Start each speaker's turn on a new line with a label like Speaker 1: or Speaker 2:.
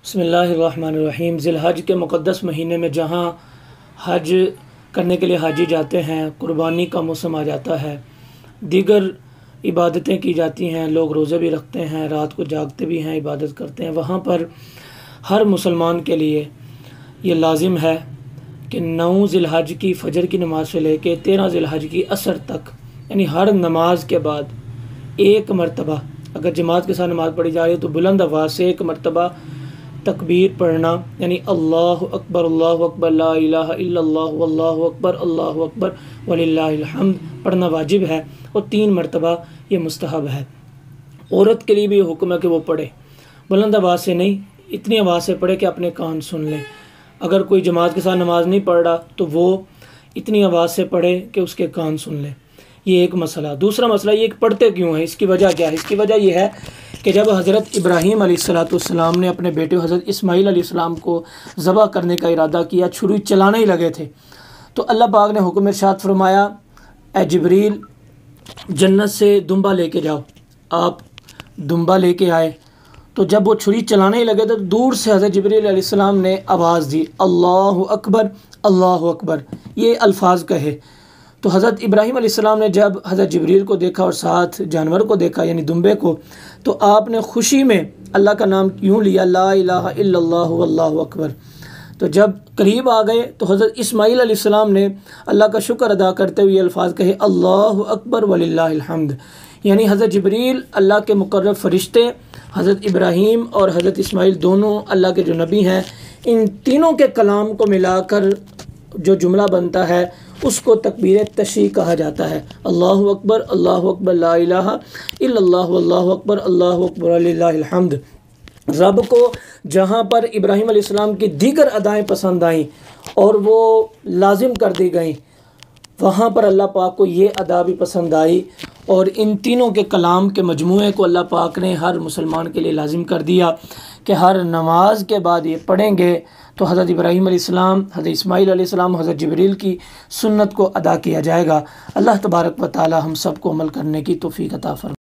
Speaker 1: بسم اللہ الرحمن الرحیم۔ ذی الحج کے مقدس مہینے میں جہاں حج کرنے کے لیے حاجی جاتے ہیں، قربانی کا موسم آ جاتا ہے، دیگر عبادتیں کی جاتی ہیں، لوگ روزے بھی رکھتے ہیں، رات کو جاگتے بھی ہیں، عبادت کرتے ہیں، وہاں پر ہر مسلمان کے لیے یہ لازم ہے کہ 9 ذی الحج کی فجر کی نماز سے لے کے 13 ذی الحج کی عصر تک، یعنی ہر نماز کے بعد ایک مرتبہ، اگر جماعت کے ساتھ نماز پڑھی جا رہی ہے تو بلند آواز سے ایک مرتبہ تکبیر پڑھنا، یعنی اللہ اکبر لا الہ الا اللہ واللہ اکبر وللہ الحمد پڑھنا واجب ہے، اور 3 مرتبہ یہ مستحب ہے۔ عورت کے لیے بھی یہ حکم ہے کہ وہ پڑھے، بلند آواز سے نہیں، اتنی آواز سے پڑھے کہ اپنے کان سن لیں۔ اگر کوئی جماعت کے ساتھ نماز نہیں پڑھ رہا تو وہ اتنی آواز سے پڑھے کہ اس کے کان سن لیں۔ یہ ایک مسئلہ۔ دوسرا مسئلہ یہ کہ پڑھتے کیوں ہیں، اس کی وجہ کیا ہے؟ اس کی وجہ یہ ہے کہ جب حضرت ابراہیم علیہ السلام نے اپنے بیٹے حضرت اسماعیل علیہ السلام کو ذبح کرنے کا ارادہ کیا، چھری چلانے ہی لگے تھے، تو اللہ پاک نے حکم ارشاد فرمایا، اے جبریل جنت سے دمبا لے کے جاؤ۔ آپ دمبا لے کے آئے، تو جب وہ چھری چلانے ہی لگے تو دور سے حضرت جبریل علیہ السلام نے آواز دی، اللہ اکبر، یہ الفاظ کہے۔ تو حضرت ابراہیم علیہ السلام نے جب حضرت جبریل کو دیکھا اور ساتھ جانور کو دیکھا، یعنی دمبے کو، تو آپ نے خوشی میں اللہ کا نام یوں لیا، لا الہ الا اللہ واللہ اکبر۔ تو جب قریب آ گئے تو حضرت اسماعیل علیہ السلام نے اللہ کا شکر ادا کرتے ہوئے یہ الفاظ کہے، اللہ اکبر وللہ الحمد، یعنی حضرت جبریل اللہ کے مقرب فرشتے، حضرت ابراہیم اور حضرت اسماعیل دونوں اللہ کے جو نبی ہیں، ان تینوں کے کلام کو ملا کر جو جملہ بنتا ہے اس کو تکبیر تشریع کہا جاتا ہے۔ اللہ اکبر لا الہ الا اللہ واللہ اکبر وللہ الحمد۔ رب کو جہاں پر ابراہیم علیہ السلام کی دیگر ادائیں پسند آئیں اور وہ لازم کر دی گئیں، وہاں پر اللہ پاک کو یہ ادا بھی پسند آئی، اور ان تینوں کے کلام کے مجموعے کو اللہ پاک نے ہر مسلمان کے لیے لازم کر دیا کہ ہر نماز کے بعد یہ پڑھیں گے تو حضرت ابراہیم علیہ السلام، حضرت اسماعیل علیہ السلام، حضرت جبریل کی سنت کو ادا کیا جائے گا۔ اللہ تبارک و تعالی ہم سب کو عمل کرنے کی توفیق عطا فرمائے۔